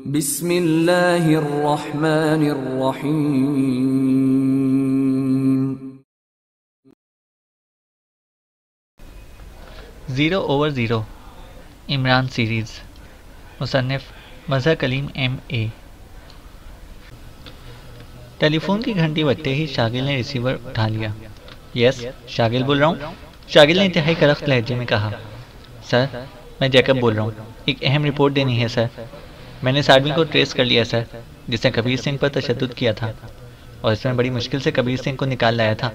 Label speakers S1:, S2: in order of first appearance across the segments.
S1: بسم اللہ الرحمن الرحیم۔
S2: 0/0 عمران سیریز، مصنف مظہر کلیم MA۔ ٹیلی فون کی گھنٹی بجتے ہی شاگل نے ریسیور اٹھا لیا۔ یس، شاگل بول رہا ہوں، شاگل نے انتہائی کرخت لہجے میں کہا۔ سر، میں جیکب بول رہا ہوں، ایک اہم رپورٹ دینی ہے سر۔ میں نے ساڈوی کو ٹریس کر لیا سر، جس نے کبیر سنگھ پر تشدد کیا تھا، اور اس میں بڑی مشکل سے کبیر سنگھ کو نکال لایا تھا۔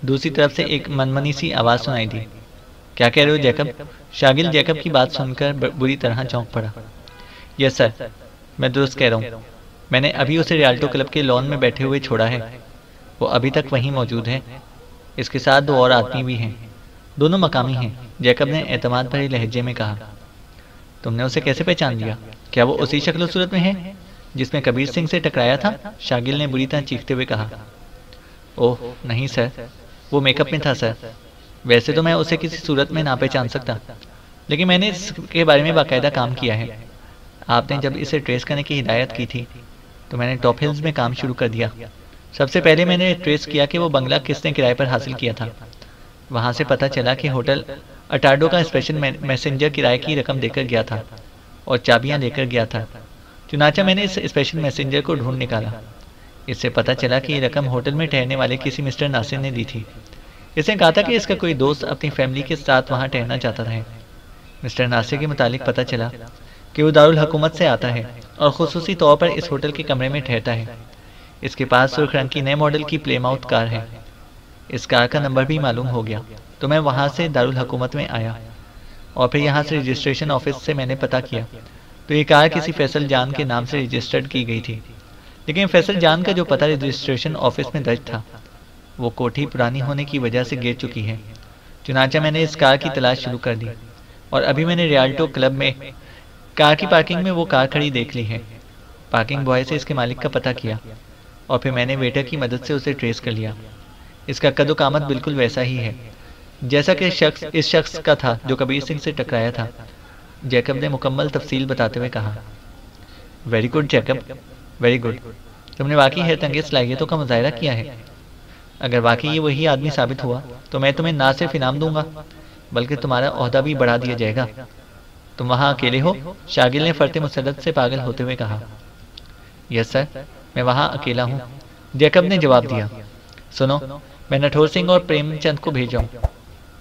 S2: دوسری طرف سے ایک منمنی سی آواز سنائی دی۔ کیا کہہ رہے ہو جیکب؟ شاگل جیکب کی بات سن کر بری طرح چونک پڑا۔ یس سر، میں درست کہہ رہا ہوں، میں نے ابھی اسے ریالٹو کلب کے لان میں بیٹھے ہوئے چھوڑا ہے، وہ ابھی تک وہیں موجود ہے۔ اس کے ساتھ 2 اور آدمی بھی ہیں، دونوں مقامی ہیں، جیکب نے اعتماد بھرے لہجے میں کہا۔ تم نے اسے کیسے پہچان لیا؟ کیا وہ اسی شکل و صورت میں ہے جس میں کبیر سنگھ سے ٹکرایا تھا؟ شاگل نے بری طرح چیختے ہوئے کہا۔ اوہ نہیں سر، وہ میک اپ میں تھا سر۔ ویسے تو میں اسے کسی صورت میں نہ پہچان سکتا، لیکن میں نے اس کے بارے میں باقاعدہ کام کیا ہے۔ آپ نے جب اسے ٹریس کرنے کی ہدایت کی تھی تو میں نے ٹاپ ہلز میں کام شروع کر دیا۔ سب سے پہلے میں نے ٹریس کیا کہ وہ بنگلہ کس نے کرائے پر حاصل کیا تھا۔ وہاں سے پتہ چلا کہ ہوٹل اٹارڈو کا اسپیشل میسنجر کرائے کی رقم دے کر گیا تھا اور چابیاں لے کر گیا تھا۔ چنانچہ میں نے اس اسپیشل میسنجر کو ڈھونڈ نکالا۔ اس سے پتہ چلا کہ یہ رقم ہوٹل میں ٹھہرنے والے کسی مسٹر ناصر نے دی تھی۔ اس نے کہا تھا کہ اس کا کوئی دوست اپنی فیملی کے ساتھ وہاں ٹھہرنا چاہتا ہے۔ مسٹر ناصر کے متعلق پتہ چلا کہ وہ دارالحکومت سے آتا ہے اور خصوصی طور پر اس ہوٹل کے کمرے میں ٹھہرتا ہے۔ اس کے پاس سرخ رنگ کی نئے ماڈل کی پلے ماؤتھ کار ہے۔ اس کار کا نمبر بھی معلوم ہو گیا تو میں وہاں سے دارالحکومت میں آیا، اور پھر یہاں سے رجسٹریشن آفس سے میں نے پتہ کیا تو یہ کار کسی فیصل جان کے نام سے رجسٹرڈ کی گئی تھی، لیکن فیصل جان کا جو پتہ رجسٹریشن آفس میں درج تھا وہ کوٹھی پرانی ہونے کی وجہ سے گر چکی ہے۔ چنانچہ میں نے اس کار کی تلاش شروع کر دی، اور ابھی میں نے ریالٹو کلب میں کار کی پارکنگ میں وہ کار کھڑی دیکھ لی ہے۔ پارکنگ بوائے سے اس کے مالک کا پتہ کیا، اور پھر میں نے ویٹر کی مدد سے اسے ٹریس کر لیا۔ اس کا قد و قامت بالکل ویسا ہی ہے جیسا کہ اس شخص کا تھا جو کبیر سنگھ سے ٹکرایا تھا، جیکب نے مکمل تفصیل بتاتے ہوئے کہا۔ Very good Jacob, very good, تم نے واقعی حیرت انگیز صلاحیتوں کا مظاہرہ کیا ہے۔ اگر واقعی یہ وہی آدمی ثابت ہوا تو میں تمہیں نہ صرف انعام دوں گا بلکہ تمہارا عہدہ بھی بڑھا دیا جائے گا۔ تم وہاں اکیلے ہو؟ شاگل نے فرط مسرت سے پاگل ہوتے ہوئے کہا۔ یس سر، میں وہاں اکیلا ہوں، جیکب نے جواب دیا۔ سنو، میں نٹھور سنگھ اور پریم چند کو بھیج جاؤں،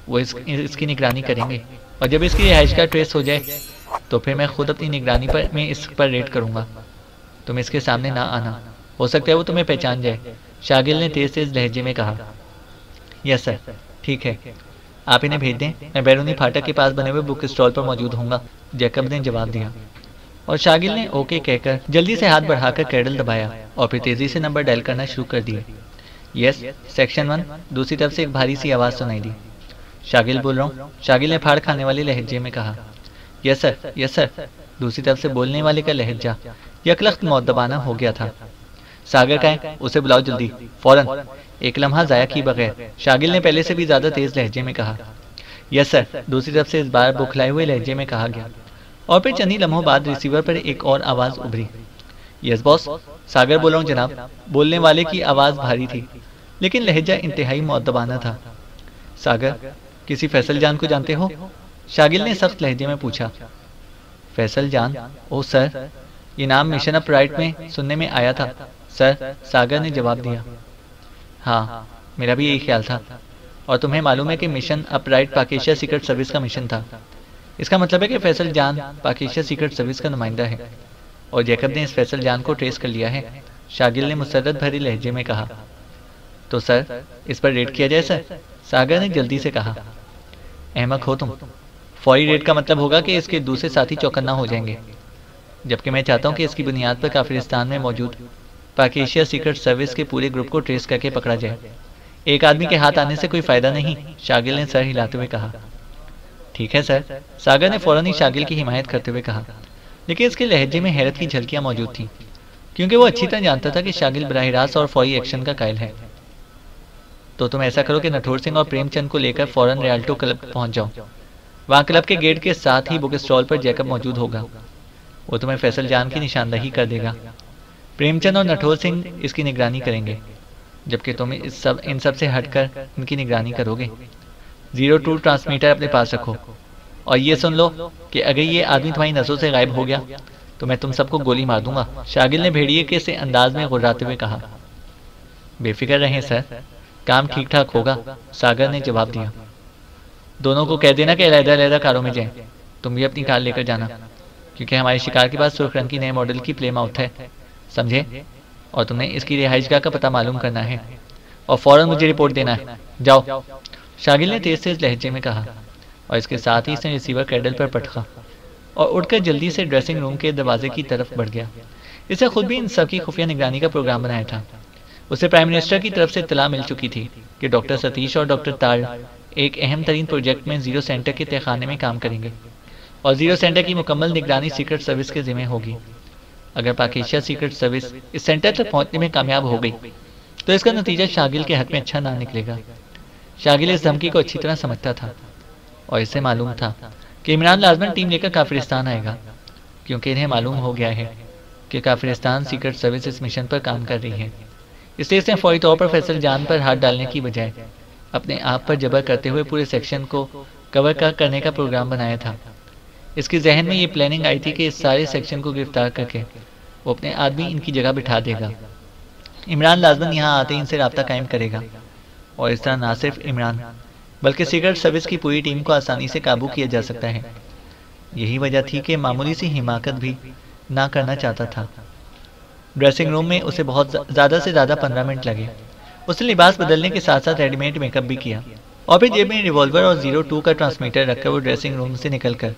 S2: وہ اس کی نگرانی کریں گے، اور جب اس کی رہائش کا ٹریس ہو جائے تو پھر میں خود اپنی نگرانی میں اس پر ریڈ کروں گا۔ تم اس کے سامنے نہ آنا، ہو سکتا ہے وہ تمہیں پہچان جائے، شاگل نے تیز تیز لہجے میں کہا۔ یس سر، ٹھیک ہے، آپ انہیں بھیج دیں، میں بیرونی پھاٹک کے پاس بنے ہوئے بک اسٹال پر موجود ہوں گا، جیکب نے جواب دیا، اور شاگل نے اوکے کہہ کر جلدی سے ہاتھ بڑھا کر کیڈل دبایا اور پھر تیزی سے نمبر ڈائل کرنا شروع کر دیے۔ یس، سیکشن 1، دوسری طرف سے ایک بھاری سی آواز سنائی دی۔ شاگل بول رہا ہوں، شاگل نے پھاڑ کھانے والے لہجے میں کہا۔ یس سر، یس سر، دوسری طرف سے بولنے والے کا لہجہ یکلخت مؤدبانہ ہو گیا تھا۔ ساگر کا ہے، اسے بلاؤ جلدی، فوراً، ایک لمحہ ضائع کی بغیر شاگل نے پہلے سے بھی زیادہ تیز لہجے میں کہا۔ یس سر، دوسری طرف سے اس بار بکھلائے ہوئے لہجے میں کہا گیا، اور پھر چند ہی لمحوں بعد ریسیور پر ایک اور آواز ابھری۔ یس باس، ساگر بول رہا ہوں جناب۔ بولنے والے کی آواز بھاری تھی لیکن لہجہ انتہائی مؤدبانہ تھا۔ ساگر، کسی فیصل جان کو جانتے ہو؟ شاگل نے سخت لہجے میں پوچھا۔ فیصل جان؟ او سر، یہ نام مشن اپ رائٹ میں سننے میں آیا تھا سر، ساگر نے جواب دیا۔ ہاں، میرا بھی یہی خیال تھا، اور تمہیں معلوم ہے کہ مشن اپ رائٹ پاک ایشیا سیکرٹ سروس کا مشن تھا۔ اس کا مطلب ہے کہ فیصل جان پاک ایشیا سیکرٹ سروس کا نمائندہ ہے، اور جیکب نے اس فیصل جان کو ٹریس کر لیا ہے، شاگل نے مسرت بھری لہجے میں کہا۔ تو سر، اس پر ریڈ کیا جائے سر، ساگر نے جلدی سے کہا۔ احمق ہو تم، فوری ریڈ کا مطلب ہوگا کہ اس کے دوسرے ساتھی چوکنا ہو جائیں گے، جبکہ میں چاہتا ہوں کہ اس کی بنیاد پر کافرستان میں موجود پاک ایشیا سیکرٹ سروس کے پورے گروپ کو ٹریس کر کے پکڑا جائے۔ ایک آدمی کے ہاتھ آنے سے کوئی فائدہ نہیں، شاگل نے سر ہلاتے ہوئے کہا۔ ٹھیک ہے سر، ساگر نے فوراً ہی شاگل کی حمایت کرتے ہوئے کہا، لیکن اس کے لہجے میں حیرت کی جھلکیاں موجود تھیں، کیونکہ وہ اچھی طرح جانتا تھا کہ شاگل براہ راست اور فوری ایکشن کا قائل ہے۔ تو تم ایسا کرو کہ نٹھور سنگھ اور پریم چند کو لے کر فوراً ریالٹو کلب پہنچ جاؤ، وہاں کلب کے گیٹ کے ساتھ ہی بک اسٹال پر جیکب موجود ہوگا۔ وہ تمہیں فیصل جان کی نشاندہی کر دے گا۔ پریم چند اور نٹھور سنگھ اس کی نگرانی کریں گے، جبکہ تم ان سب سے ہٹ کر ان کی نگرانی کرو گے۔ 02 ٹرانسمیٹر اپنے پاس رکھو، اور یہ سن لو کہ اگر یہ آدمی تمہاری نظروں سے غائب ہو گیا تو میں تم سب کو گولی مار دوں گا، شاگل نے بھیڑیے کے سے انداز میں غراتے ہوئے کہا۔ بے فکر رہیں سر، کام ٹھیک ٹھاک ہوگا، ساگر نے جواب دیا۔ دونوں کو کہہ دینا کہ علیحدہ علیحدہ کاروں میں جائیں، تم بھی اپنی کار لے کر جانا، کیونکہ ہمارے شکار کے پاس سرخ رنگ کی نئے ماڈل کی پلے ماؤتھ ہے، سمجھے؟ اور تم نے اس کی رہائش گاہ کا پتہ معلوم کرنا ہے اور فوراً مجھے رپورٹ دینا ہے، جاؤ، شاگل نے تیز تیز لہجے میں کہا، اور اس کے ساتھ ہی اس نے ریسیور کیڈل پر پٹکا اور اٹھ کر جلدی سے ڈریسنگ روم کے دروازے کی طرف بڑھ گیا۔ اسے خود بھی ان سب کی خفیہ نگرانی کا پروگرام بنایا تھا۔ اسے پرائم منسٹر کی طرف سے اطلاع مل چکی تھی کہ ڈاکٹر ستیش اور ڈاکٹر تال ایک اہم ترین پروجیکٹ میں زیرو سینٹر کے تہخانے میں کام کریں گے، اور زیرو سینٹر کی مکمل نگرانی سیکرٹ سروس کے ذمہ ہوگی۔ اگر پاک ایشیا سیکرٹ سروس اس سینٹر تک پہنچنے میں کامیاب ہو گئی تو اس کا نتیجہ شاگل کے حق میں اچھا نہ نکلے گا۔ شاگل اس دھمکی کو اچھی طرح سمجھتا تھا، اور اسے معلوم تھا کہ عمران لازمن ٹیم لے کر کافرستان آئے گا، کیونکہ انہیں معلوم ہو گیا ہے کہ کافرستان سیکرٹ سروس اس مشن پر کام کر رہی ہے۔ اس لیے اس نے فوری طور پر فیصل جان پر ہاتھ ڈالنے کی بجائے اپنے آپ پر جبر کرتے ہوئے پورے سیکشن کو کور کرنے کا پروگرام بنایا تھا۔ اس کے ذہن میں یہ پلاننگ آئی تھی کہ اس سارے سیکشن کو گرفتار کر کے وہ اپنے آدمی ان کی جگہ بٹھا دے گا۔ عمران لازمن یہاں آتے ہی ان سے رابطہ قائم کرے گا، اور اس طرح نہ صرف عمران بلکہ سیکرٹ سروس کی پوری ٹیم کو آسانی سے قابو کیا جا سکتا ہے۔ یہی وجہ تھی کہ معمولی سی حماقت بھی نہ کرنا چاہتا تھا۔ ڈریسنگ روم میں اسے بہت زیادہ سے زیادہ 15 منٹ لگے۔ اس نے لباس بدلنے کے ساتھ ساتھ ریڈی میڈ میک اپ بھی کیا، اور پھر جیب میں ریوالور اور 02 کا ٹرانسمیٹر رکھ کر وہ ڈریسنگ روم سے نکل کر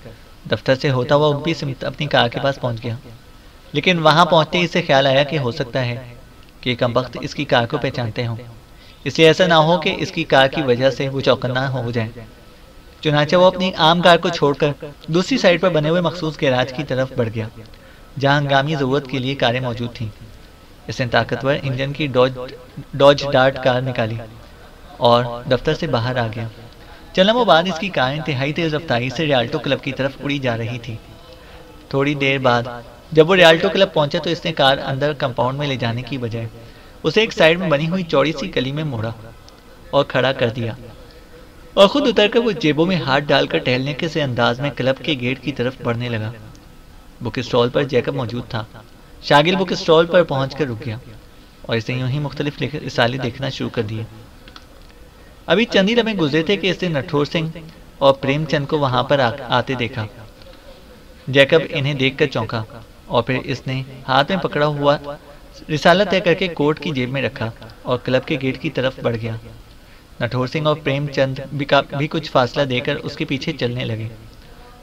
S2: دفتر سے ہوتا ہوا بھی اپنی کار کے پاس پہنچ گیا۔ لیکن وہاں پہنچتے ہی اسے خیال آیا کہ ہو سکتا ہے کہ یہ کمبخت اس کی کار کو پہچانتے ہوں، اس لیے ایسا نہ ہو کہ اس کی کار کی وجہ سے وہ چوکنا ہو جائے۔ چنانچہ وہ اپنی عام کار کو چھوڑ کر دوسری سائڈ پر بنے ہوئے مخصوص گیراج کی طرف بڑھ گیا، جہاں ہنگامی ضرورت کے لیے کاریں موجود تھیں۔ اس نے طاقتور انجن کی ڈوج ڈارٹ کار نکالی اور دفتر سے باہر آ گیا۔ چند لمحوں بعد اس کی کار انتہائی تیز رفتاری سے ریالٹو کلب کی طرف اڑی جا رہی تھی۔ تھوڑی دیر بعد جب وہ ریالٹو کلب پہنچا تو اس نے کار اندر کمپاؤنڈ میں لے جانے کی بجائے اسے ایک سائڈ میں بنی ہوئی چوڑی سی گلی میں موڑا اور کھڑا کر دیا، اور خود اتر کر وہ جیبوں میں ہاتھ ڈال کر ٹہلنے کے سے انداز میں کلب کے گیٹ کی طرف بڑھنے لگا۔ بک اسٹال پر جیکب موجود تھا۔ شاگل بک اسٹال پر پہنچ کر رک گیا، اور اس نے یوں ہی مختلف رسالے دیکھنا شروع کر دیے۔ ابھی چند ہی لمحے گزرے تھے کہ اس نے نٹھور سنگھ اور پریم چند کو وہاں پر آتے دیکھا۔ جیکب انہیں دیکھ کر چونکا، اور پھر اس نے ہاتھ میں پکڑا ہوا رسالہ طے کر کے کوٹ کی جیب میں رکھا اور کلب کے گیٹ کی طرف بڑھ گیا۔ نٹھور سنگھ اور پریم چند بھی کچھ فاصلہ دے کر اس کے پیچھے چلنے لگے۔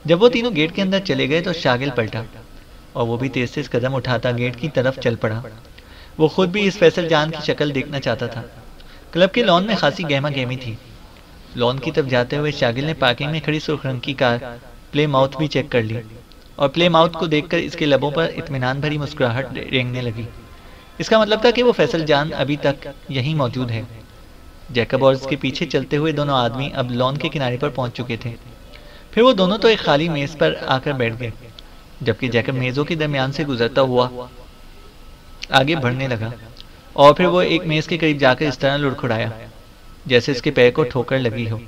S2: جب وہ تینوں گیٹ کے اندر چلے گئے تو شاگل پلٹا، اور وہ بھی تیز تیز قدم اٹھاتا گیٹ کی طرف چل پڑا۔ وہ خود بھی اس فیصل جان کی شکل دیکھنا چاہتا تھا۔ کلب کے لان میں خاصی گہما گہمی تھی۔ لان کی طرف جاتے ہوئے شاگل نے پارکنگ میں کھڑی سرخ رنگ کی کار پلے ماؤتھ بھی چیک کر لی، اور پلے ماؤتھ کو دیکھ کر اس کے لبوں پر اطمینان بھری مسکراہٹ رینگنے لگی۔ اس کا مطلب تھا کہ وہ فیصل جان ابھی تک یہیں موجود ہے۔ جیکب اور اس کے پیچھے چلتے ہوئے دونوں آدمی اب لان کے کنارے پر پہنچ چکے تھے۔ پھر وہ دونوں تو ایک خالی میز پر آ کر بیٹھ گئے، جبکہ جیکب میزوں کے درمیان سے گزرتا ہوا آگے بڑھنے لگا، اور پھر وہ ایک میز کے قریب جا کر اس طرح لڑکھڑایا جیسے اس کے پیر کو ٹھوکر لگی ہو،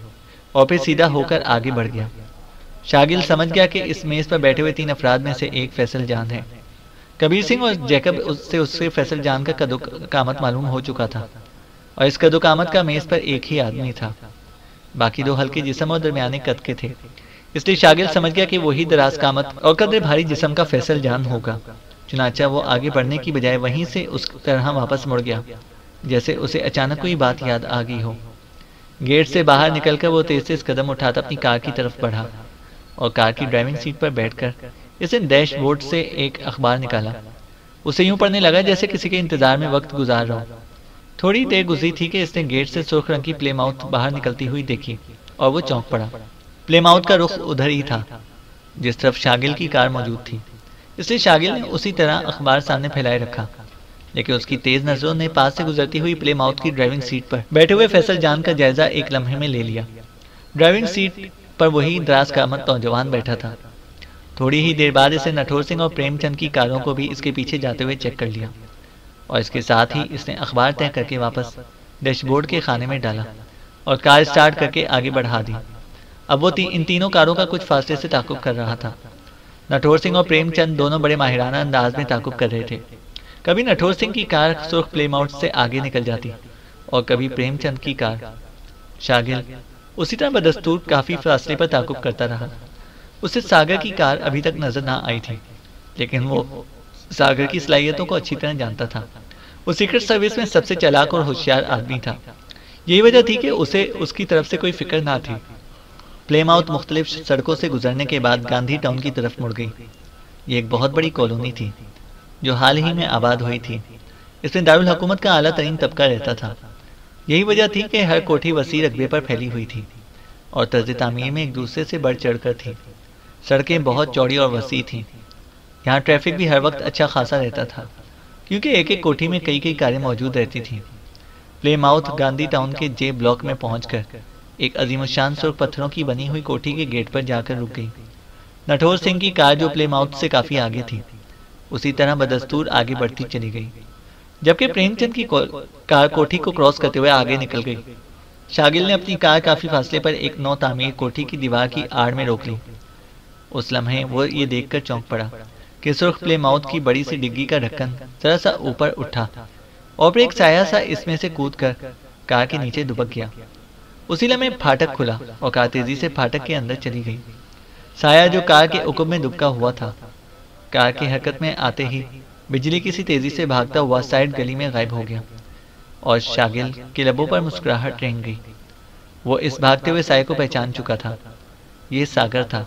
S2: اور پھر سیدھا ہو کر آگے بڑھ گیا۔ شاگل سمجھ گیا کہ اس میز پر بیٹھے ہوئے 3 افراد میں سے ایک فیصل جان ہے۔ کبیر سنگھ اور جیکب اس سے فیصل جان کا قد و قامت معلوم ہو چکا تھا، اور اس قد و قامت کا میز پر ایک ہی آدمی تھا۔ باقی 2 ہلکے جسم اور درمیانے قد کے تھے، اس لیے شاگل سمجھ گیا کہ وہی دراز قامت اور قدر بھاری جسم کا فیصل جان ہوگا۔ چنانچہ وہ آگے بڑھنے کی بجائے وہیں سے اس طرح واپس مڑ گیا جیسے اسے اچانک کوئی بات یاد آ گئی ہو۔ گیٹ سے باہر نکل کر وہ تیز تیز قدم اٹھاتا اپنی کار کی طرف بڑھا، اور کار کی ڈرائیونگ سیٹ پر بیٹھ کر اس نے ڈیش بورڈ سے ایک اخبار نکالا۔ اسے یوں پڑھنے لگا جیسے کسی کے انتظار میں وقت گزار رہا ہو۔ تھوڑی دیر گزری تھی کہ اس نے گیٹ سے سرخ رنگ کی پلے ماؤتھ باہر نکلتی ہوئی دیکھی، اور وہ چونک پڑا۔ پلے ماؤتھ کا رخ ادھر ہی تھا جس طرف شاگل کی کار موجود تھی، اس لیے شاگل نے اسی طرح اخبار سامنے پھیلائے رکھا، لیکن اس کی تیز نظروں نے پاس سے گزرتی ہوئی پلے ماؤتھ کی ڈرائیونگ سیٹ پر بیٹھے ہوئے فیصل جان کا جائزہ ایک لمحے میں لے لیا۔ ڈرائیونگ سیٹ پر وہی دراز قامت نوجوان بیٹھا تھا، تھوڑی ہی دیر بعد اسے نٹھور سنگھ اور پریم چند کی کاروں کو بھی اس کے پیچھے جاتے ہوئے چیک کر لیا، اور اس کے ساتھ ہی اس نے اخبار طے کر کے واپس ڈیش بورڈ کے خانے میں ڈالا اور کار اسٹارٹ کر کے آگے بڑھا دی۔ اب وہ ان تینوں کاروں کا کچھ فاصلے سے تعاقب کر رہا تھا۔ نٹھور سنگھ اور پریم چند دونوں بڑے ماہرانہ انداز میں تعاقب کر رہے تھے۔ کبھی نٹھور سنگھ کی کار سرخ پلیم آؤٹ سے آگے نکل جاتی اور کبھی پریم چند کی کار۔ شاگل اسی طرح بدستور کافی فاصلے پر تعاقب کرتا رہا۔ اسے ساگر کی کار ابھی تک نظر نہ آئی تھی، لیکن وہ ساگر کی صلاحیتوں کو اچھی طرح جانتا تھا۔ وہ سیکرٹ سروس میں سب سے چالاک اور ہوشیار آدمی تھا۔ یہی وجہ تھی کہ اسے اس کی طرف سے کوئی فکر نہ تھی۔ پلیم آؤٹ مختلف سڑکوں سے گزرنے کے بعد گاندھی ٹاؤن کی طرف مڑ گئی۔ یہ ایک بہت بڑی کالونی تھی جو حال ہی میں آباد ہوئی تھی۔ اس میں دارالحکومت کا اعلیٰ ترین طبقہ رہتا تھا۔ یہی وجہ تھی کہ ہر کوٹھی وسیع رقبے پر پھیلی ہوئی تھی اور طرز تعمیر میں ایک دوسرے سے بڑھ چڑھ کر تھی۔ سڑکیں بہت چوڑی اور وسیع تھیں۔ یہاں ٹریفک بھی ہر وقت اچھا خاصا رہتا تھا، کیونکہ ایک ایک کوٹھی میں کئی کئی کاریں موجود رہتی تھیں۔ پلیم آؤٹ گاندھی ٹاؤن کے جے بلاک میں پہنچ کر ایک عظیم الشان سرخ پتھروں کی بنی ہوئی کوٹھی کے گیٹ پر جا کر رک گئی۔ نٹھور سنگھ کی کار جو پلیم آؤٹ سے کافی آگے تھی، اسی طرح بدستور آگے بڑھتی چلی گئی، جبکہ پریم چند کی کار کوٹھی کو کراس کرتے ہوئے آگے نکل گئی۔ شاگل نے اپنی کار کافی فاصلے پر ایک نو تعمیر کوٹھی کی دیوار کی آڑ میں روک لی۔ اس لمحے وہ یہ دیکھ کر چونک پڑا کہ سرخ پلیم آؤٹ کی بڑی سی ڈگی کا ڈھکن ذرا سا اوپر اٹھا اور پھر ایک سایہ سا اس میں سے کود کر کار کے نیچے دبک گیا۔ اسی لمحے پھاٹک کھلا اور کار تیزی سے پھاٹک کے اندر چلی گئی۔ سایہ جو کار کے عقب میں دبکا ہوا تھا، کار کی حرکت میں آتے ہی بجلی کی سی تیزی سے بھاگتا ہوا سائڈ گلی میں غائب ہو گیا اور شاگل کے لبوں پر مسکراہٹ رنگ گئی۔ وہ اس بھاگتے ہوئے سائے کو پہچان چکا تھا۔ یہ ساگر تھا،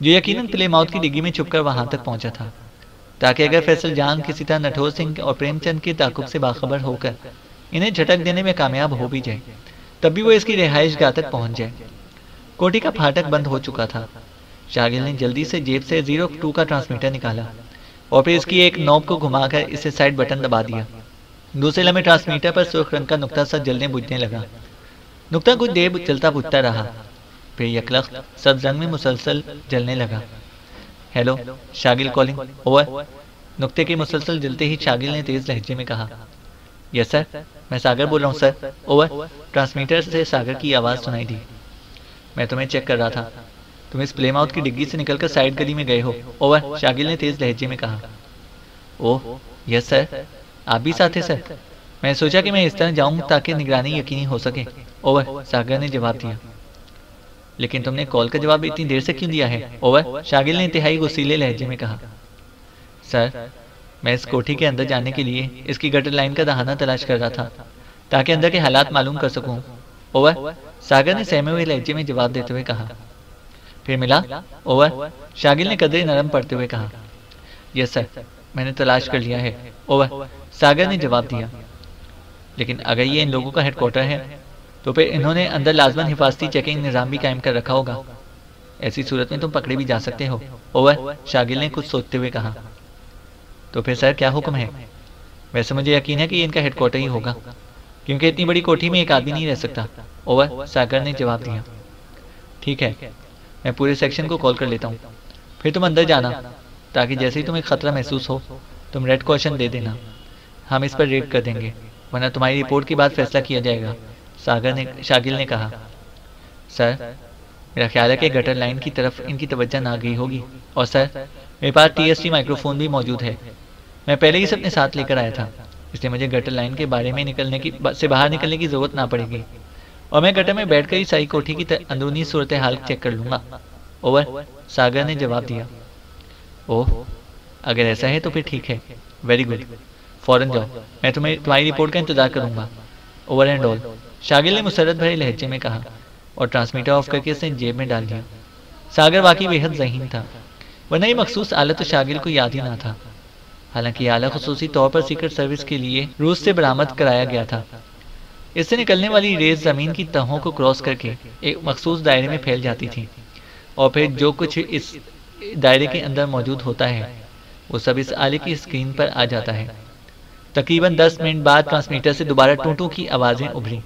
S2: جو یقیناً پلیم آؤٹ کی ڈگی میں چھپ کر وہاں تک پہنچا تھا تاکہ اگر فیصل جان کسی طرح نٹھور سنگھ اور پریم چند کے تعاقب سے باخبر ہو کر انہیں جھٹک دینے میں کامیاب ہو بھی جائے، تب بھی وہ اس کی رہائش گاہ تک پہنچ جائے۔ کوٹھی کا پھاٹک بند ہو چکا تھا۔ شاگل نے جلدی سے جیب سے 02 کا ٹرانسمیٹر نکالا اور پھر اس کی ایک نوب کو گھما کر اسے سائڈ بٹن دبا دیا۔ دوسرے لمحے ٹرانسمیٹر پر سرخ رنگ کا نقطہ سا جلنے بجھنے لگا۔ نقطہ کچھ دیر چلتا بجھتا رہا، پھر یکلخت سبز رنگ میں مسلسل جلنے لگا۔ Hello, Shagal calling, over. نقطے کے مسلسل جلتے ہی شاگل نے تیز لہجے میں کہا، یس سر، میں ساگر بول رہا ہوں سر، اوور۔ ٹرانسمیٹر سے ساگر کی آواز سنائی دی، میں تمہیں چیک کر رہا تھا، تم اس پلیم آؤٹ کی ڈگی سے نکل کر سائڈ گلی میں گئے ہو، اوور۔ شاگل نے تیز لہجے میں کہا، اوہ یس سر، آپ بھی ساتھ ہیں سر، میں سوچا کہ میں اس طرح جاؤں تاکہ نگرانی یقینی ہو سکے، اوور۔ ساگر نے جواب دیا۔ لیکن تم نے کال کا جواب اتنی دیر سے کیوں دیا ہے، اوور۔ شاگل نے انتہائی غصیلے لہجے میں کہا، سر میں اس کوٹھی کے اندر جانے کے لیے اس کی گٹر لائن کا دہانہ تلاش کر رہا تھا تاکہ اندر کے حالات معلوم کر سکوں، اوور۔ ساگر نے سہمے ہوئے لہجے میں جواب دیتے ہوئے کہا۔ پھر ملا، اوور۔ شاگل نے قدرے نرم پڑتے ہوئے کہا، یس سر، میں نے تلاش کر لیا ہے، اوور۔ ساگر نے جواب دیا۔ لیکن اگر یہ ان لوگوں کا ہیڈ کوارٹر ہے تو پھر انہوں نے اندر لازماً حفاظتی چیکنگ نظام بھی قائم کر رکھا ہوگا، ایسی صورت میں تم پکڑے بھی جا سکتے ہو، اوور۔ شاگل نے کچھ سوچتے ہوئے کہا۔ تو پھر سر کیا حکم ہے؟ ویسے مجھے یقین ہے کہ یہ ان کا ہیڈ کوارٹر ہی ہوگا، کیونکہ اتنی بڑی کوٹھی میں ایک آدمی نہیں رہ سکتا، اوور۔ ساگر نے جواب دیا۔ ٹھیک ہے، میں پورے سیکشن کو کال کر لیتا ہوں، پھر تم اندر جانا تاکہ جیسے ہی تمہیں خطرہ محسوس ہو تم ریڈ کوشن دے دینا، ہم اس پر ریڈ کر دیں گے، ورنہ تمہاری رپورٹ کے بعد فیصلہ کیا جائے گا، شاگل نے کہا۔ سر میرا خیال ہے کہ گٹر لائن کی طرف ان کی توجہ نہ گئی ہوگی، اور سر میرے پاس TST مائکرو فون بھی موجود ہے، میں پہلے ہی سے اپنے ساتھ لے کر آیا تھا، اس لیے مجھے گٹر لائن کے بارے میں باہر نکلنے کی ضرورت نہ پڑے گی، اور میں گٹر میں بیٹھ کر ہی ساری کوٹھی کی اندرونی صورتحال چیک کر لوں گا، اوور۔ ساگر نے جواب دیا۔ اوہ اگر ایسا ہے تو پھر ٹھیک ہے، ویری گڈ، فوراً جاؤ، میں تمہاری رپورٹ کا انتظار کروں گا، اوور اینڈ آل۔ شاگل نے مسرت بھرے لہجے میں کہا اور ٹرانسمیٹر آف کر کے اسے جیب میں ڈال دیا۔ ساگر واقعی بے حد ذہین تھا، ورنہ یہ مخصوص آلہ تو شاگل کو یاد ہی نہ تھا۔ حالانکہ یہ آلہ خصوصی طور پر سیکرٹ سروس کے لیے روس سے برآمد کرایا گیا تھا۔ اس سے نکلنے والی ریز زمین کی تہوں کو کراس کر کے ایک مخصوص دائرے میں پھیل جاتی تھی، اور پھر جو کچھ اس دائرے کے اندر موجود ہوتا ہے وہ سب اس آلے کی اسکرین پر آ جاتا ہے۔ تقریباً 10 منٹ بعد ٹرانسمیٹر سے دوبارہ ٹوں کی آوازیں ابھری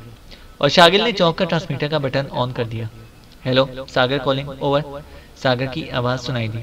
S2: اور شاگل نے چونک کر ٹرانسمیٹر کا بٹن آن کر دیا۔ ہیلو، ساگر کالنگ، اوور۔ ساگر کی آواز سنائی دی۔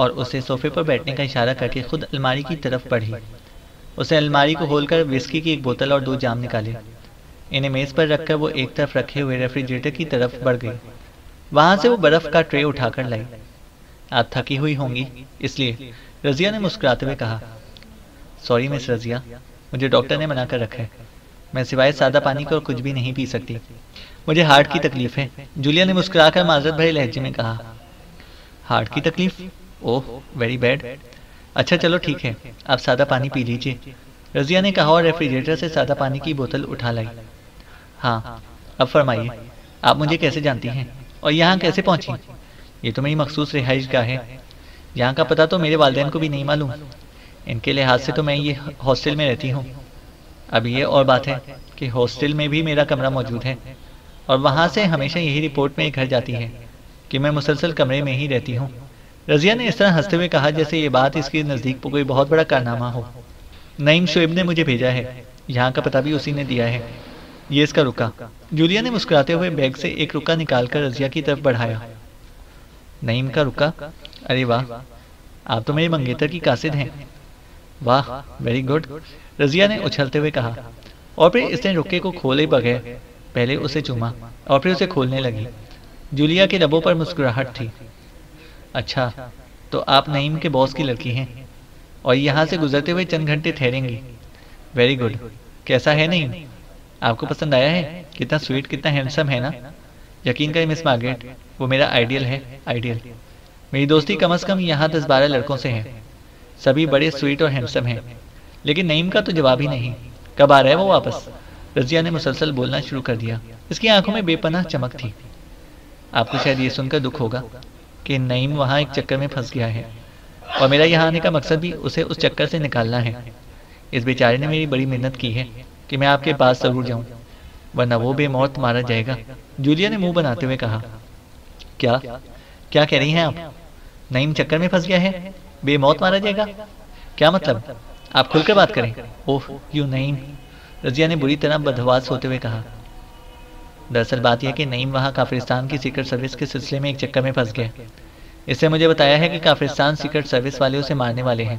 S2: اور اسے صوفے پر بیٹھنے کا اشارہ کر کے خود الماری کی طرف بڑھی۔ اسے الماری کو کھول کر وسکی کی ایک بوتل اور 2 جام نکالے۔ انہیں میز پر رکھ کر وہ ایک طرف رکھے ہوئے ریفریجریٹر کی طرف بڑھ گئی۔ وہاں سے وہ برف کا ٹرے اٹھا کر لائی۔ آپ تھکی ہوئی ہوں گی اس لیے، رضیہ نے مسکراتے ہوئے کہا۔ سوری مس رضیہ، مجھے ڈاکٹر نے منع کر رکھا ہے، میں سوائے سادہ پانی کے اور کچھ بھی نہیں پی سکتی، مجھے ہارٹ کی تکلیف ہے، جولیا نے مسکرا کر معذرت بھرے لہجے میں کہا۔ ہارٹ کی تکلیف؟ اوہ ویری بیڈ۔ اچھا چلو ٹھیک ہے، آپ سادہ پانی پی لیجیے، رضیہ نے کہا اور ریفریجریٹر سے سادہ پانی کی بوتل اٹھا لائی۔ ہاں اب فرمائیے، آپ مجھے کیسے جانتی ہیں اور یہاں کیسے پہنچی؟ یہ تو میری مخصوص رہائش گاہ ہے، یہاں کا پتہ تو میرے والدین کو بھی نہیں معلوم، ان کے لحاظ سے تو میں یہ ہاسٹل میں رہتی ہوں۔ اب یہ اور بات ہے کہ ہاسٹل میں بھی میرا کمرہ موجود ہے اور وہاں سے ہمیشہ یہی رپورٹ میرے گھر جاتی ہے کہ میں مسلسل کمرے میں ہی رہتی ہوں۔ رضیہ نے اس طرح ہنستے ہوئے کہا جیسے یہ بات اس کے نزدیک کوئی بہت بڑا کارنامہ ہو۔ نعیم شعیب نے مجھے بھیجا ہے، یہاں کا پتہ بھی اسی نے دیا ہے، یہ اس کا رکا۔ جولیا نے مسکراتے ہوئے بیگ سے ایک رکا نکال کر رضیہ کی طرف بڑھایا۔ نعیم کا رکا؟ ارے واہ، آپ تو میرے منگیتر کی قاصد ہیں۔ واہ ویری گڈ، رضیہ نے اچھلتے ہوئے کہا، اور پھر اس نے رکے کو کھولے بغیر پہلے اسے چوما اور پھر اسے کھولنے لگی۔ جولیا کے لبوں پر مسکراہٹ تھی۔ اچھا تو آپ نعیم کے باس کی لڑکی ہیں اور یہاں سے گزرتے ہوئے چند گھنٹے ٹھہریں گی؟ Very good. کیسا ہے نعیم؟ آپ کو پسند آیا ہے؟ کتنا سویٹ، کتنا ہینڈسم ہے نا؟ یقین کریں مس مارگریٹ، وہ میرا آئیڈیل ہے، آئیڈیل۔ میری دوستی کم از کم یہاں 10-12 لڑکوں سے ہے، سبھی بڑے سویٹ اور ہینڈسم ہیں، لیکن نعیم کا تو جواب ہی نہیں۔ کب آ رہا ہے وہ واپس؟ رضیہ نے مسلسل بولنا شروع کر دیا، اس کی آنکھوں میں بے پناہ چمک تھی۔ آپ کو شاید یہ سن کر دکھ ہوگا کہ نعیم وہاں ایک چکر میں پھنس گیا ہے اور میرا یہاں آنے کا مقصد بھی اسے اس چکر سے نکالنا ہے۔ اس بیچارے نے میری بڑی محنت کی ہے کہ میں آپ کے پاس ضرور جاؤں، ورنہ وہ بے موت مارا جائے گا۔ جولیا نے منہ بناتے ہوئے کہا۔ کیا کہہ رہی ہیں آپ؟ نعیم چکر میں پھنس گیا ہے، بے موت مارا جائے گا؟ کیا مطلب؟ آپ کھل کر بات کریں۔ اوہ یوں نعیم، رضیہ نے بری طرح بدحواس ہوتے ہوئے کہا۔ دراصل بات یہ کہ نعیم وہاں کافرستان کی سیکرٹ سروس کے سلسلے میں ایک چکر میں پھنس گیا۔ اس سے مجھے بتایا ہے کہ کافرستان سیکرٹ سروس والے اسے مارنے والے ہیں۔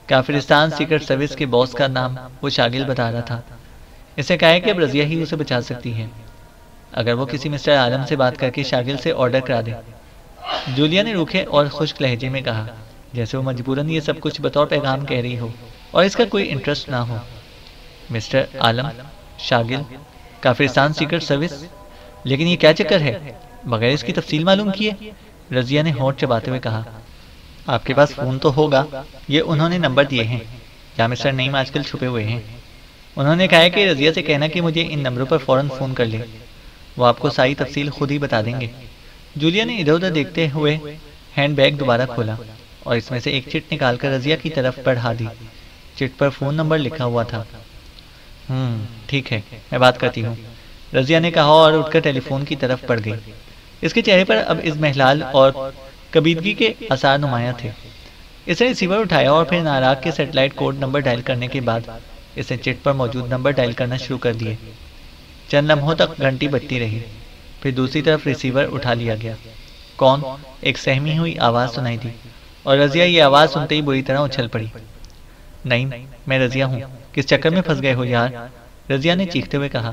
S2: کافرستان سیکرٹ سروس کے باس کا نام وہ شاگل بتا رہا تھا۔ اسے کہا ہے کہ اب رضیہ ہی اسے بچا سکتی ہے، اگر وہ کسی مسٹر عالم سے بات کر کے شاگل سے آرڈر کرا دے۔ جولیا نے روکھے اور خشک لہجے میں کہا، جیسے وہ مجبوراً یہ سب کچھ بطور پیغام کہہ رہی ہو اور اس کا کوئی انٹرسٹ نہ ہو۔ مسٹر عالم، شاگل، کافرستان سیکرٹ سروس، لیکن یہ کیا چکر ہے بغیر اس کی تفصیل معلوم کیے؟ رضیہ نے ہونٹ چباتے ہوئے کہا۔ آپ کے پاس فون تو ہوگا، یہ انہوں نے نمبر دیے ہیں، کیا مسٹر نعیم آج کل چھپے ہوئے ہیں؟ انہوں نے کہا ہے کہ رضیہ سے کہنا کہ مجھے ان نمبروں پر فوراً فون کر لے، وہ آپ کو ساری تفصیل خود ہی بتا دیں گے۔ جولیا نے ادھر ادھر دیکھتے ہوئے ہینڈ بیگ دوبارہ کھولا اور اس میں سے ایک چٹ نکال کر رضیہ کی طرف بڑھا دی۔ چٹ پر فون نمبر لکھا ہوا تھا۔ ٹھیک ہے، میں بات کرتی ہوں، رضیہ نے کہا اور اٹھ کر ٹیلی فون کی طرف بڑھ گئی۔ اس کے چہرے پر اب اضمحلال اور کبیدگی کے آثار نمایاں تھے۔ اس نے ریسیور اٹھایا اور پھر ناراگ کے سیٹلائٹ کوڈ نمبر ڈائل کرنے کے بعد اس نے چٹ پر موجود نمبر ڈائل کرنا شروع کر دیے۔ چند لمحوں تک گھنٹی بجتی رہی، پھر دوسری طرف ریسیور اٹھا لیا گیا۔ کون؟ ایک سہمی ہوئی آواز سنائی دی اور رضیہ یہ آواز سنتے ہی بری طرح اچھل پڑی۔ نعیم، میں رضیہ ہوں، کس چکر میں پھنس گئے ہو یار؟ رضیہ نے چیختے ہوئے کہا۔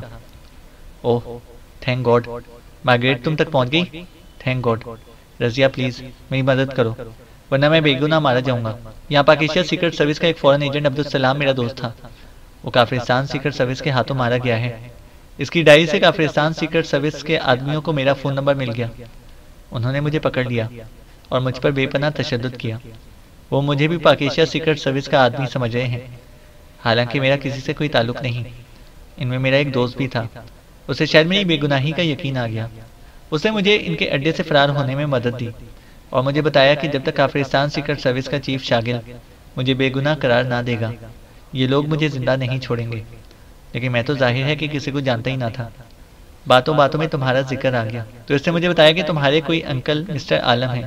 S2: اوہ تھینک گاڈ، مارگریٹ تم تک پہنچ گئی، تھینک گاڈ۔ رضیہ پلیز میری مدد کرو، ورنہ میں بے گناہ مارا جاؤں گا۔ یہاں پاکستان سیکرٹ سروس کا ایک فورن ایجنٹ عبدالسلام میرا دوست تھا، وہ کافرستان سیکرٹ سروس کے ہاتھوں مارا گیا ہے۔ اس کی ڈائری سے کافرستان سیکرٹ سروس کے آدمیوں کو میرا فون نمبر مل گیا، انہوں نے مجھے پکڑ لیا اور مجھ پر بے پناہ تشدد کیا۔ وہ مجھے بھی پاکستان سیکرٹ سروس کا آدمی سمجھ رہے ہیں، حالانکہ میرا کسی سے کوئی تعلق نہیں۔ ان میں میرا ایک دوست بھی تھا، اسے شاید میری بے گناہی کا یقین آ گیا، اس نے مجھے ان کے اڈے سے فرار ہونے میں مدد دی اور مجھے بتایا کہ جب تک کافرستان سیکرٹ سروس کا چیف شاگل مجھے بے گناہ قرار نہ دے گا یہ لوگ مجھے زندہ نہیں چھوڑیں گے۔ لیکن میں تو ظاہر ہے کہ کسی کو جانتا ہی نہ تھا، باتوں باتوں میں تمہارا ذکر آ گیا تو اس نے مجھے بتایا کہ تمہارے کوئی انکل مسٹر عالم ہیں،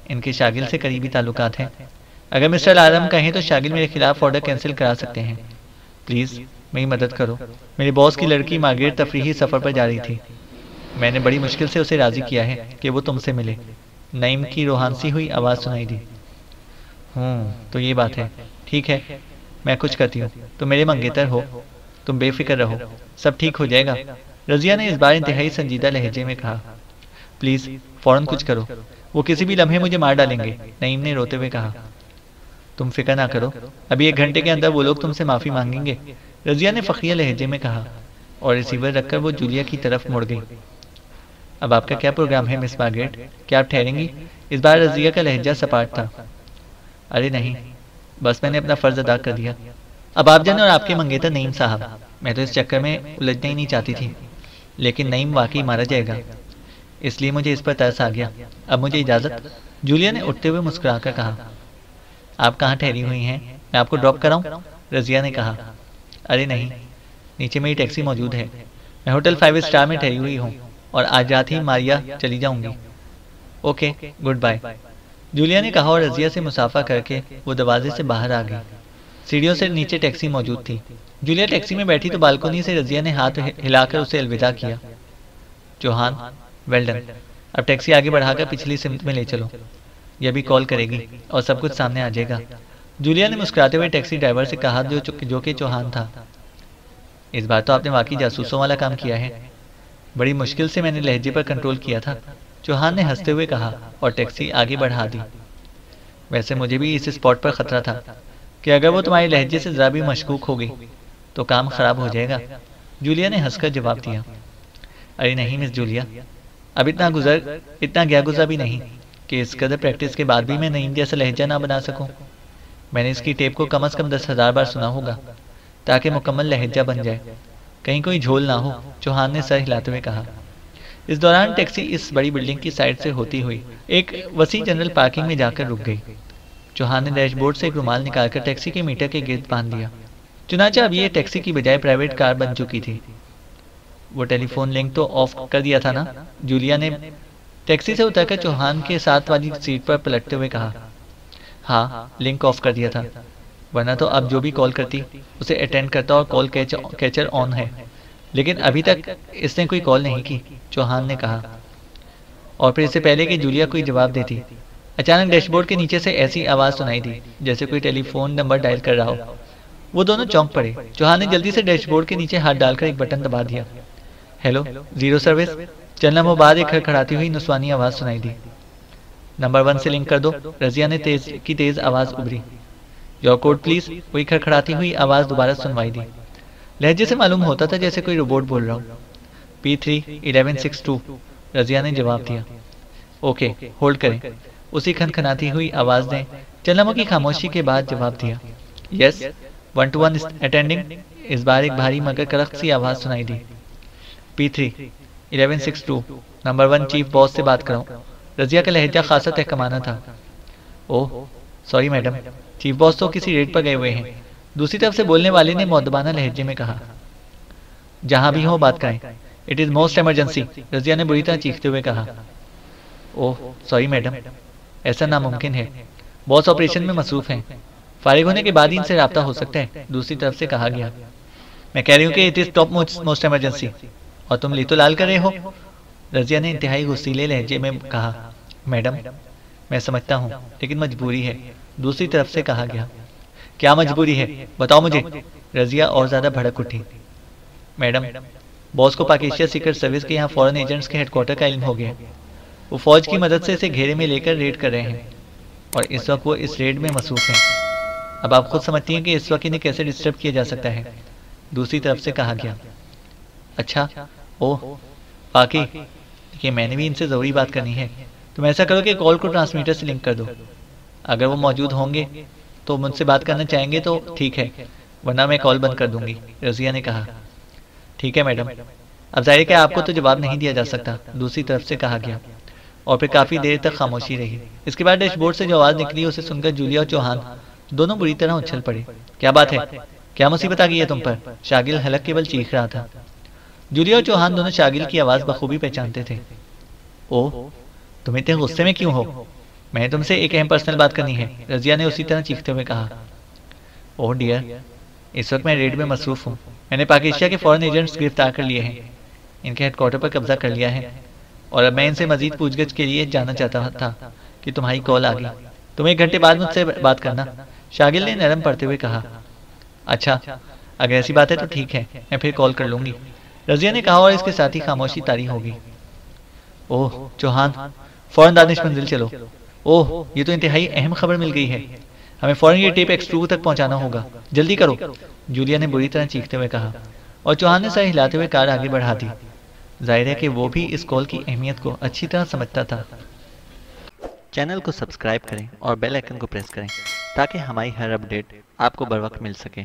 S2: ان کے شاگل سے قریبی تعلقات ہیں۔ اگر مسٹر عالم کہیں تو شاگل میرے خلاف آرڈر کینسل کرا سکتے ہیں، پلیز میری مدد کرو۔ میرے باس کی لڑکی مارگریٹ تفریحی سفر پر جا رہی تھی، میں نے بڑی مشکل سے اسے راضی کیا ہے کہ وہ تم سے ملے۔ نعیم کی روحانسی ہوئی آواز سنائی دی۔ تو یہ بات ہے، ٹھیک ہے، میں کچھ کرتی ہوں، تم میرے منگیتر ہو، تم بے فکر رہو، سب ٹھیک ہو جائے گا، رضیہ نے اس بار انتہائی سنجیدہ لہجے میں کہا۔ پلیز فوراً کچھ کرو، وہ کسی بھی لمحے مجھے مار ڈالیں گے، نعیم نے روتے ہوئے کہا۔ تم فکر نہ کرو، ابھی 1 گھنٹے کے اندر وہ لوگ تم سے معافی مانگیں گے، رضیہ نے فخریہ لہجے میں کہا، اور ریسیور رکھ کر وہ جولیا کی طرف مڑ گئی۔ اب آپ کا کیا پروگرام ہے مس مارگریٹ؟ کیا آپ ٹھہریں گی؟ اس بار رضیہ کا لہجہ سپاٹ تھا۔ ارے نہیں، بس میں نے اپنا فرض ادا کر دیا۔ اب آپ جانے اور آپ کے منگیتر نعیم صاحب، میں تو اس چکر میں الجھنا ہی نہیں چاہتی تھی، لیکن نعیم واقعی مارا جائے گا، اس لیے مجھے اس پر ترس آ گیا۔ اب مجھے اجازت؟ جولیا نے اٹھتے ہوئے مسکرا کر کہا۔ آپ کہاں ٹھہری ہوئی ہیں؟ میں آپ کو ڈراپ کراؤں؟ رضیہ نے کہا۔ ارے نہیں، نیچے میری ٹیکسی موجود ہے، میں ہوٹل 5 اسٹار میں ٹھہری ہوئی ہوں، اور آج رات ہی ماریا چلی جاؤں گی۔ اوکے، گڈ بائے، جولیا نے کہا، اور رضیہ سے مسافہ کر کے وہ دروازے سے باہر آ گئی۔ سیڑھیوں سے نیچے ٹیکسی موجود تھی۔ جولیا ٹیکسی میں بیٹھی تو بالکونی سے رضیہ نے ہاتھ ہلا کر اسے الوداع کیا۔ چوہان، ویل ڈن، اب ٹیکسی آگے بڑھا کر پچھلی سمت میں لے چلو، یہ بھی کال کرے گی اور سب کچھ سامنے آ جائے گا، جولیا نے مسکراتے ہوئے ٹیکسی ڈرائیور سے کہا جو کہ چوہان تھا۔ اس بار تو آپ نے واقعی جاسوسوں والا کام کیا ہے، بڑی مشکل سے میں نے لہجے پر کنٹرول کیا تھا، چوہان نے ہنستے ہوئے کہا، اور ٹیکسی آگے بڑھا دی۔ ویسے مجھے بھی اس اسپاٹ پر خطرہ تھا کہ اگر وہ تمہارے لہجے سے ذرا بھی مشکوک ہو گئی تو کام خراب ہو جائے گا، جولیا نے ہنس کر جواب دیا۔ ارے نہیں مس جولیا، اب اتنا گیا گزرا بھی نہیں کہ اس قدر پریکٹس کے بعد بھی میں نعیم جیسا لہجہ نہ بنا سکوں۔ میں نے اس کی ٹیپ کو کم از کم 10,000 بار سنا ہوگا تاکہ مکمل لہجہ بن جائے، کہیں کوئی جھول نہ ہو، چوہان نے سر ہلاتے ہوئے کہا۔ اس دوران ٹیکسی اس بڑی بلڈنگ کی سائڈ سے ہوتی ہوئی ایک وسیع جنرل پارکنگ میں جا کر رک گئی۔ چوہان نے ڈیش بورڈ سے ایک رومال نکال کر ٹیکسی کے میٹر کے گرد باندھ دیا۔ چنانچہ اب یہ ٹیکسی کی بجائے پرائیویٹ کار بن چکی تھی۔ وہ ٹیلی فون لنک تو آف کر دیا تھا نا؟ جولیا نے ٹیکسی سے اتر کر چوہان کے ساتھ والی سیٹ پر پلٹتے ہوئے کہا۔ ہاں، لنک آف کر دیا تھا، ورنہ تو اب جو بھی کال کرتی اسے اٹینڈ کرتا اور کال کیچر آن ہے، لیکن ابھی تک اس نے کوئی کال نہیں کی، چوہان نے کہا۔ اور پھر اس سے پہلے کہ جولیا کوئی جواب دیتی، اچانک ڈیش بورڈ کے نیچے سے ایسی آواز سنائی دی جیسے کوئی ٹیلی فون نمبر ڈائل کر رہا ہو۔ وہ دونوں چونک پڑے۔ چوہان نے جلدی سے ڈیش بورڈ کے نیچے ہاتھ ڈال کر ایک بٹن دبا دیا۔ ہیلو، 0 سروس، چند لمحوں بعد ایک کھڑکھڑاتی ہوئی نسوانی آواز سنائی دی۔ نمبر 1 سے لنک کر دو، رضیہ نے تیز آواز ابھری۔ یور کوڈ پلیز، وہی کھڑکھڑاتی ہوئی آواز دوبارہ سنوائی دی۔ لہجے سے معلوم ہوتا تھا جیسے کوئی روبوٹ بول رہا ہو۔ P3-1162، رضیہ نے جواب دیا۔ اوکے، ہولڈ کریں، اسی کھنکھناتی ہوئی آواز نے چند لمحوں کی خاموشی کے بعد جواب دیا۔ یس، 1-1 اٹینڈنگ، اس بار ایک بھاری مگر کرخت سی آواز سنائی دی۔ P3-1162، نمبر 1 چیف باس سے بات کراؤں؟ رضیہ کا لہجہ خاصا تحکمانہ تھا۔ اوہ سوری میڈم، چیف باس تو کسی ریٹ پر گئے ہوئے ہیں، دوسری طرف سے بولنے والے نے مؤدبانہ لہجے میں کہا۔ جہاں بھی ہو بات کریں، it is most emergency, Razia نے بری طرح چیختے ہوئے کہا۔ اوہ سوری میڈم، ایسا ناممکن ہے، باس آپریشن میں مصروف ہیں، فارغ ہونے کے بعد ہی ان سے رابطہ ہو سکتا ہے، دوسری طرف سے کہا گیا۔ میں کہہ رہی ہوں کہ it is top most emergency, اور تم لی تو لال کر رہے ہو، رضیہ نے انتہائی غصیلے لہجے میں کہا۔ میڈم میں سمجھتا ہوں، لیکن مجبوری ہے، دوسری طرف سے کہا گیا۔ کیا مجبوری ہے، بتاؤ مجھے، رضیہ اور زیادہ بھڑک اٹھی۔ میڈم، باس کو پاک ایشیا سیکرٹ سروس کے یہاں فورن ایجنٹس کے ہیڈ کوارٹر کا علم ہو گیا، وہ فوج کی مدد سے اسے گھیرے میں لے کر ریڈ کر رہے ہیں، اور اس وقت وہ اس ریڈ میں مصروف ہیں۔ اب آپ خود سمجھتی ہیں کہ اس وقت انہیں کیسے ڈسٹرب کیا جا سکتا ہے، دوسری طرف سے کہا گیا۔ اچھا، اوہ واقعی، کہ میں نے بھی ان سے ضروری بات کرنی ہے، تم ایسا کرو کہ کال کو ٹرانسمیٹر سے لنک کر دو، اگر وہ موجود ہوں گے تو مجھ سے بات کرنا چاہیں گے تو ٹھیک ہے، ورنہ میں کال بند کر دوں گی، رضیہ نے کہا۔ ٹھیک ہے میڈم، اب ظاہر کہ آپ کو تو جواب نہیں دیا جا سکتا، دوسری طرف سے کہا گیا، اور پھر کافی دیر تک خاموشی رہی۔ اس کے بعد ڈیش بورڈ سے جو آواز نکلی اسے سن کر جولیا اور چوہان دونوں بری طرح اچھل پڑے۔ کیا بات ہے، کیا مصیبت آ گئی ہے تم پر؟ شاگل حلق کے بل چیخ رہا تھا۔ جولیا اور چوہان دونوں شاگل کی آواز بخوبی پہچانتے تھے۔ اوہ تم اتنے غصے میں کیوں ہو؟ میں نے تم سے ایک اہم پرسنل بات کرنی ہے، رضیہ نے اسی طرح چیختے ہوئے کہا۔ اوہ ڈیئر، اس وقت میں ریڈ میں مصروف ہوں، میں نے پاک ایشیا کے فورن ایجنٹس گرفتار کر لیے ہیں، ان کے ہیڈ کوارٹر پر قبضہ کر لیا ہے، اور اب میں ان سے مزید پوچھ گچھ کے لیے جاننا چاہتا تھا کہ تمہاری کال آ گئی. تم 1 گھنٹے بعد مجھ سے بات کرنا. شاگل نے نرم پڑتے ہوئے کہا. اچھا اگر ایسی بات ہے تو ٹھیک ہے, میں پھر کال کر لوں گی, رضیہ نے کہا اور اس کے ساتھ ہی خاموشی طاری ہو گئی. اوہ چوہان, فوراً دانش منزل چلو. اوہ یہ تو انتہائی اہم خبر مل گئی ہے, ہمیں فوراً یہ ٹیپ ایکسٹرو تک پہنچانا ہوگا, جلدی کرو, جولیا نے بری طرح چیختے ہوئے کہا, اور چوہان نے سر ہلاتے ہوئے کار آگے بڑھا دی. ظاہر ہے کہ وہ بھی اس کال کی اہمیت کو اچھی طرح سمجھتا تھا. چینل کو سبسکرائب کریں اور بیل آئیکن کو پریس کریں تاکہ ہماری ہر اپڈیٹ آپ کو بر وقت مل سکے.